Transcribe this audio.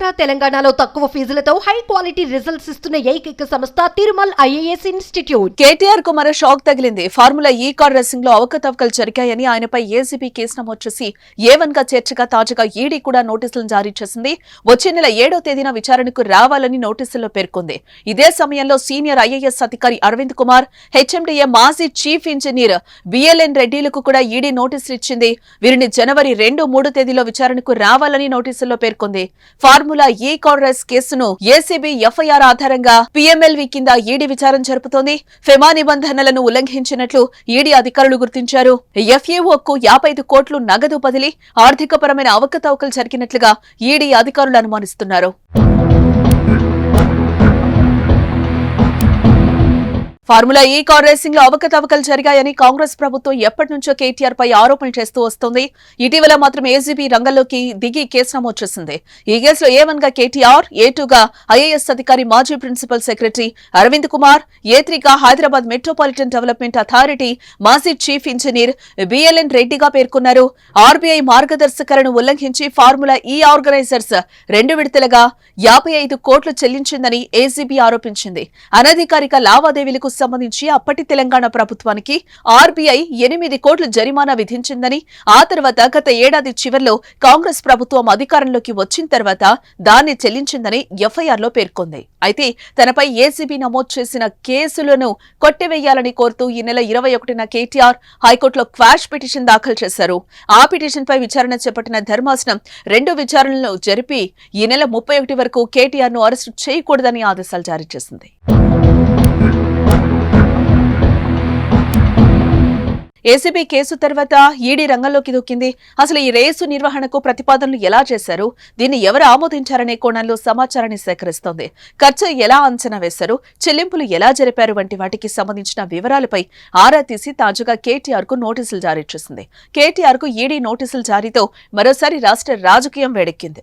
ఆంధ్ర తెలంగాణలో తక్కువ ఫీజులతో high quality results ఇస్తున్న ఏకైక సంస్థ తిరుమల్ ఐఏఎస్ ఇన్స్టిట్యూట్. కేటీఆర్ కు మరో షాక్ తగిలింది. ఫార్ములా ఈ కార్ రేసింగ్ లో అవకతవకలు జరిగాయని ఆయనపై ఏసీబీ కేసు నమోదు చేసి A1 గా చేర్చగా తాజాగా ఈడీ కూడా నోటీసులను జారీ చేసింది. వచ్చే నెల 7వ తేదీన విచారణకు రావాలని నోటీసుల్లో పేర్కొంది. ఇదే సమయంలో సీనియర్ ఐఏఎస్ అధికారి అరవింద్ కుమార్, హెచ్ఎండిఏ మాజీ చీఫ్ ఇంజనీర్ బిఎల్ఎన్ రెడ్డిలకు కూడా ఈడీ నోటీసులు ఇచ్చింది. వీరిని జనవరి 2, 3 తేదీలో విచారణకు రావాలని నోటీసుల్లో పేర్కొంది. ఫార్ములా ఈ కార్ రేస్ కేసును ఏసీబీ ఎఫ్ఐఆర్ ఆధారంగా పీఎంఎల్వీ కింద ఈడీ విచారణ జరుపుతోంది. ఫెమా నిబంధనలను ఉల్లంఘించినట్లు ఈడీ అధికారులు గుర్తించారు. ఎఫ్ఏఓకు 55 కోట్లు నగదు బదిలీ, ఆర్థికపరమైన అవకతవకలు జరిగినట్లుగా ఈడీ అధికారులు అనుమానిస్తున్నారు. ఫార్ములా ఈ కార్ రేసింగ్ లో అవకతవకలు జరిగాయని కాంగ్రెస్ ప్రభుత్వం ఎప్పటి నుంచో కేటీఆర్ పై ఆరోపణలు చేస్తూ వస్తోంది. ఇటీవల మాత్రం ఏసీబీ రంగంలోకి దిగి కేసు నమోదు చేసింది. ఈ కేసులో A1 గా కేటీఆర్, A2 గా ఐఏఎస్ అధికారి మాజీ principal secretary Arvind Kumar, A3 గా హైదరాబాద్ మెట్రోపాలిటన్ డెవలప్మెంట్ అథారిటీ మాజీ చీఫ్ ఇంజనీర్ బిఎల్ఎన్ రెడ్డిగా పేర్కొన్నారు. ఆర్బీఐ మార్గదర్శకాలను ఉల్లంఘించి ఫార్ములా ఈ ఆర్గనైజర్స్ 2 విడతలుగా 55 కోట్లు చెల్లించిందని ఏసీబీ ఆరోపించింది. అనధికారిక లావాదేవీలకు సంబంధించి అప్పటి తెలంగాణ ప్రభుత్వానికి ఆర్బీఐ 8 కోట్ల జరిమానా విధించిందని, ఆ తర్వాత గత ఏడాది చివర్లో కాంగ్రెస్ ప్రభుత్వం అధికారంలోకి వచ్చిన తర్వాత దాన్ని చెల్లించిందని ఎఫ్ఐఆర్ లో పేర్కొంది. అయితే తనపై ఏసీబీ నమోదు చేసిన కేసులను కొట్టివేయాలని కోరుతూ ఈ నెల 21న కేటీఆర్ హైకోర్టులో క్వాష్ పిటిషన్ దాఖలు చేశారు. ఆ పిటిషన్ పై విచారణ చేపట్టిన ధర్మాసనం 2 విచారణలను జరిపి ఈ నెల 31 వరకు కేటీఆర్ ను అరెస్టు చేయకూడదని ఆదేశాలు జారీ చేసింది. ఏసీబీ కేసు తర్వాత ఈడీ రంగంలోకి దూకింది. అసలు ఈ రేసు నిర్వహణకు ప్రతిపాదనలు ఎలా చేశారు, దీన్ని ఎవరు ఆమోదించారనే కోణంలో సమాచారాన్ని సేకరిస్తోంది. ఖర్చు ఎలా అంచనా వేశారు, చెల్లింపులు ఎలా జరిపారు వంటి వాటికి సంబంధించిన వివరాలపై ఆరా తీసి తాజాగా కేటీఆర్ కు నోటీసులు జారీ చేసింది. కేటీఆర్ కు ఈడీ నోటీసుల జారీతో మరోసారి రాష్ట్ర రాజకీయం వేడెక్కింది.